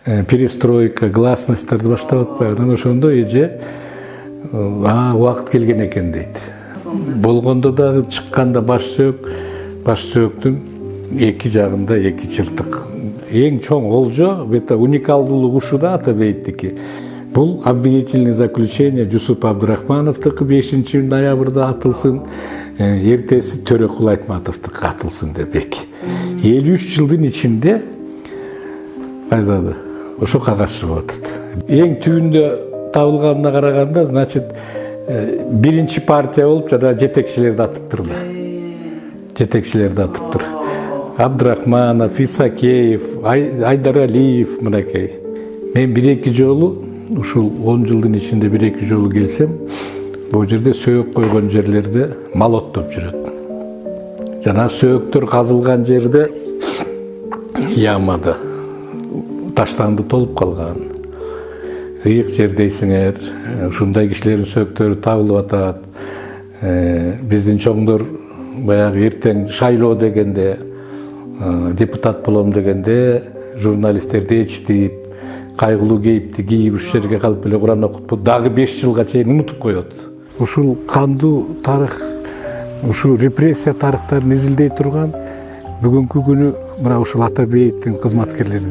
перестройка, гласностьтарды баштап атпайбы. Анан ошондо эже убакыт келген экен дейт. Болгондо дагы чыкканда баш сөөктүн эки жагында эки чыртык. Эң чоң олжо, бета уникалдуулугу ушуда Атабеевдики. Бул обвинительное заключение Жусуп Абдурахмановдуку 5-ноябрда атылсын, эртеси Төрөкул Айтматовдуку атылсын деп эки. 53 жылдын ичинде кайдады? Ошо кагаз чыгып атат. Эң түбүндө табылганына караганда, значит, биринчи партия болуп жана жетекчилерди атыптырды. Абдурахманов, Исакеев, Айдаралиев мынакей. Мен 1-2 жолу ушул 10 жылдын ичинде 1-2 жолу келсем, бул жерде сөөк койгон жерлерде мал оттоп жүрөт. Жана сөөктөр казылган жерде ямада таштанды толуп калган. Ыйык жердейсиңер, ушундай кишилердин сөөктөрү табылып атат. Биздин чоңдор баягы эртең шайлоо дегенде, депутат болом дегенде, журналисттерди ичтип, кайгылуу кейипти кийип уш жерге калып эле Куран окутуп, дагы 5 жылга чейин унутуп коет. Ушул кандуу тарых, ушул репрессия тарыхтарын изилдей турган бүгүнкү күнү мына ушул Атабеевдин кызматкерлери